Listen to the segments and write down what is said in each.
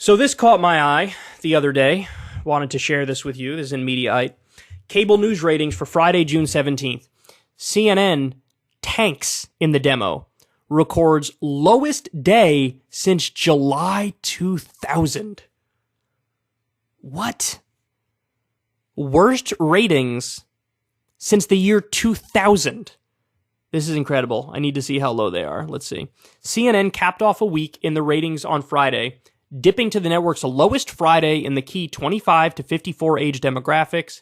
So this caught my eye the other day. Wanted to share this with you. This is in Mediaite. Cable news ratings for Friday, June 17th. CNN tanks in the demo. Records lowest day since July 2000. What? Worst ratings since the year 2000. This is incredible. I need to see how low they are. Let's see. CNN capped off a week in the ratings on Friday, dipping to the network's lowest Friday in the key 25 to 54 age demographics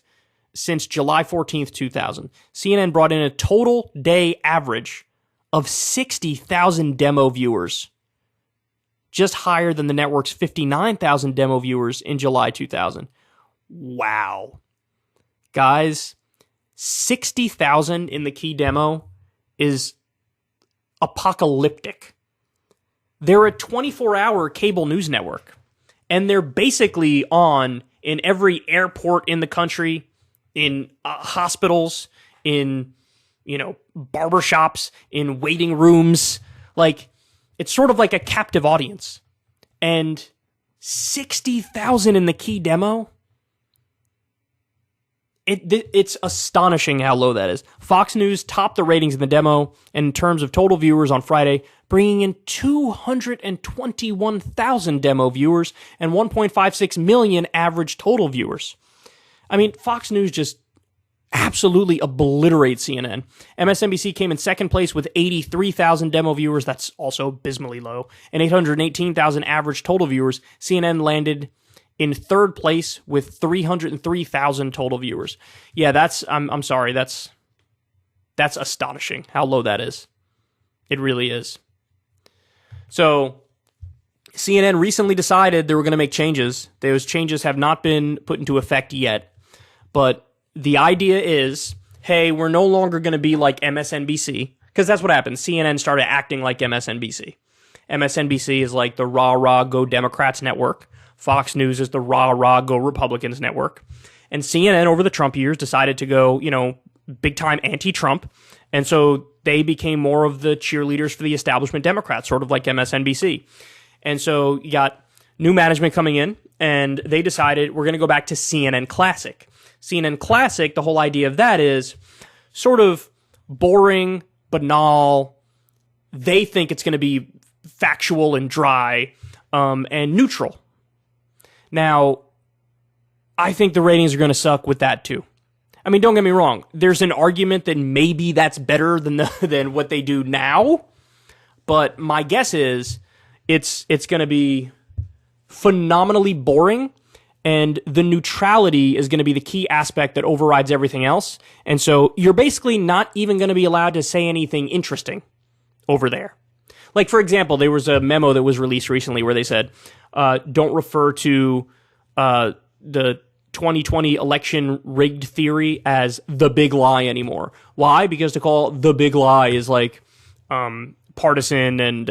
since July 14th, 2000. CNN brought in a total day average of 60,000 demo viewers, just higher than the network's 59,000 demo viewers in July 2000. Wow. Guys, 60,000 in the key demo is apocalyptic. They're a 24-hour cable news network, and they're basically on in every airport in the country, in hospitals, in, barbershops, in waiting rooms. Like, it's sort of like a captive audience. And 60,000 in the key demo? It's astonishing how low that is. Fox News topped the ratings in the demo in terms of total viewers on Friday, bringing in 221,000 demo viewers and 1.56 million average total viewers. I mean, Fox News just absolutely obliterates CNN. MSNBC came in second place with 83,000 demo viewers. That's also abysmally low. And 818,000 average total viewers. CNN landed in third place with 303,000 total viewers. Yeah, I'm sorry, that's astonishing how low that is. It really is. So, CNN recently decided they were going to make changes. Those changes have not been put into effect yet. But the idea is, hey, we're no longer going to be like MSNBC, because that's what happened. CNN started acting like MSNBC. MSNBC is like the rah-rah go Democrats network. Fox News is the rah-rah go Republicans network. And CNN over the Trump years decided to go, big time anti-Trump. And so they became more of the cheerleaders for the establishment Democrats, sort of like MSNBC. And so you got new management coming in, and they decided we're going to go back to CNN Classic. CNN Classic, the whole idea of that is sort of boring, banal. They think it's going to be factual and dry and neutral. Now, I think the ratings are going to suck with that too. I mean, don't get me wrong. There's an argument that maybe that's better than what they do now. But my guess is it's going to be phenomenally boring, and the neutrality is going to be the key aspect that overrides everything else. And so you're basically not even going to be allowed to say anything interesting over there. Like, for example, there was a memo that was released recently where they said, don't refer to the 2020 election rigged theory as the big lie anymore. Why? Because to call the big lie is like partisan and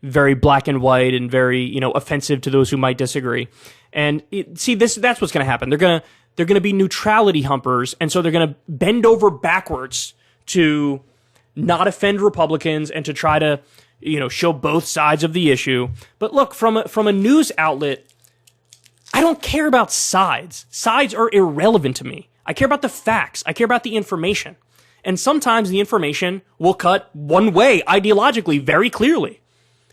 very black and white and very offensive to those who might disagree. And that's what's going to happen. They're going to be neutrality humpers, and so they're going to bend over backwards to not offend Republicans and to try to show both sides of the issue. But look, from a news outlet, I don't care about sides. Sides are irrelevant to me. I care about the facts. I care about the information. And sometimes the information will cut one way ideologically very clearly.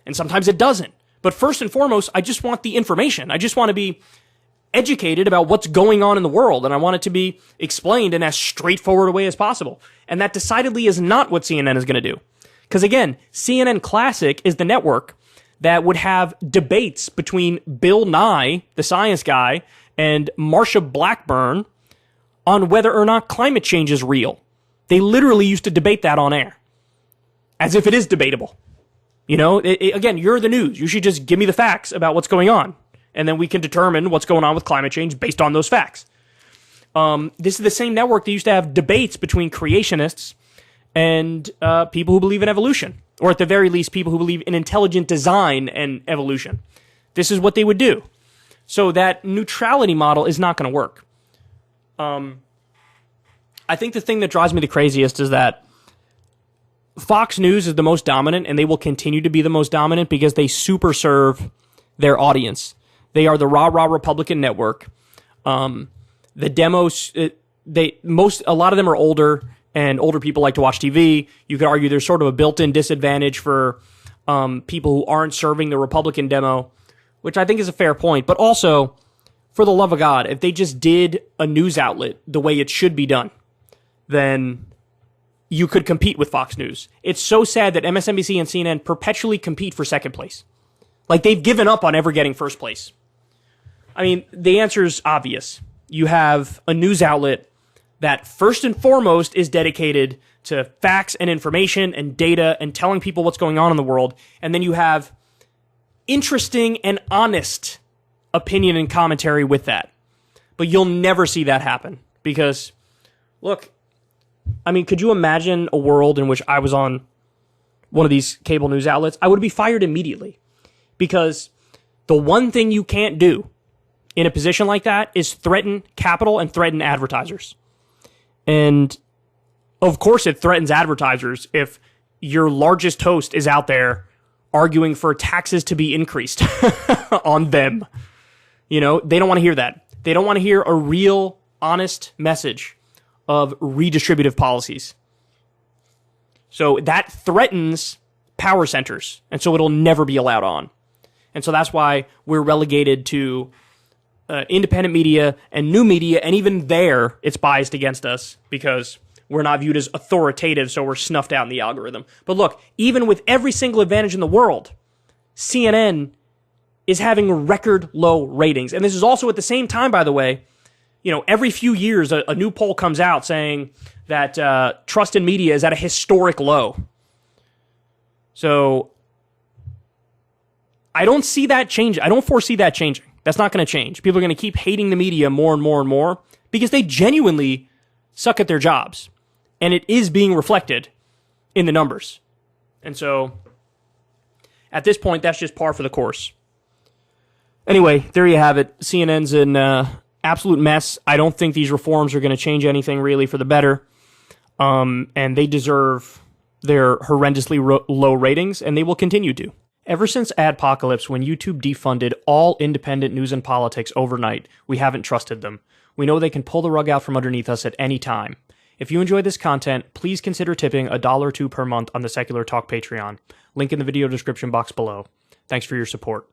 And sometimes it doesn't. But first and foremost, I just want the information. I just want to be educated about what's going on in the world, and I want it to be explained in as straightforward a way as possible. And that decidedly is not what CNN is going to do. Because again, CNN Classic is the network that would have debates between Bill Nye, the science guy, and Marsha Blackburn on whether or not climate change is real. They literally used to debate that on air, as if it is debatable. Again, you're the news. You should just give me the facts about what's going on, and then we can determine what's going on with climate change based on those facts. This is the same network that used to have debates between creationists and people who believe in evolution, or at the very least, people who believe in intelligent design and evolution. This is what they would do. So that neutrality model is not going to work. I think the thing that drives me the craziest is that Fox News is the most dominant, and they will continue to be the most dominant because they super serve their audience. They are the rah-rah Republican network. The demos, a lot of them are older, and older people like to watch TV. You could argue there's sort of a built-in disadvantage for people who aren't serving the Republican demo, which I think is a fair point. But also, for the love of God, if they just did a news outlet the way it should be done, then you could compete with Fox News. It's so sad that MSNBC and CNN perpetually compete for second place. Like, they've given up on ever getting first place. I mean, the answer is obvious. You have a news outlet that first and foremost is dedicated to facts and information and data and telling people what's going on in the world. And then you have interesting and honest opinion and commentary with that. But you'll never see that happen because, look, I mean, could you imagine a world in which I was on one of these cable news outlets? I would be fired immediately because the one thing you can't do in a position like that is threaten capital and threaten advertisers. And of course it threatens advertisers if your largest host is out there arguing for taxes to be increased on them. You know, they don't want to hear that. They don't want to hear a real, honest message of redistributive policies. So that threatens power centers, and so it'll never be allowed on. And so that's why we're relegated to independent media and new media, and even there, it's biased against us because we're not viewed as authoritative, so we're snuffed out in the algorithm. But look, even with every single advantage in the world, CNN is having record low ratings. And this is also at the same time, by the way, you know, every few years, a new poll comes out saying that trust in media is at a historic low. So I don't see that changing. I don't foresee that changing. That's not going to change. People are going to keep hating the media more and more and more because they genuinely suck at their jobs. And it is being reflected in the numbers. And so at this point, that's just par for the course. Anyway, there you have it. CNN's an absolute mess. I don't think these reforms are going to change anything really for the better. And they deserve their horrendously low ratings, and they will continue to. Ever since Adpocalypse, when YouTube defunded all independent news and politics overnight, we haven't trusted them. We know they can pull the rug out from underneath us at any time. If you enjoy this content, please consider tipping $1 or $2 per month on the Secular Talk Patreon. Link in the video description box below. Thanks for your support.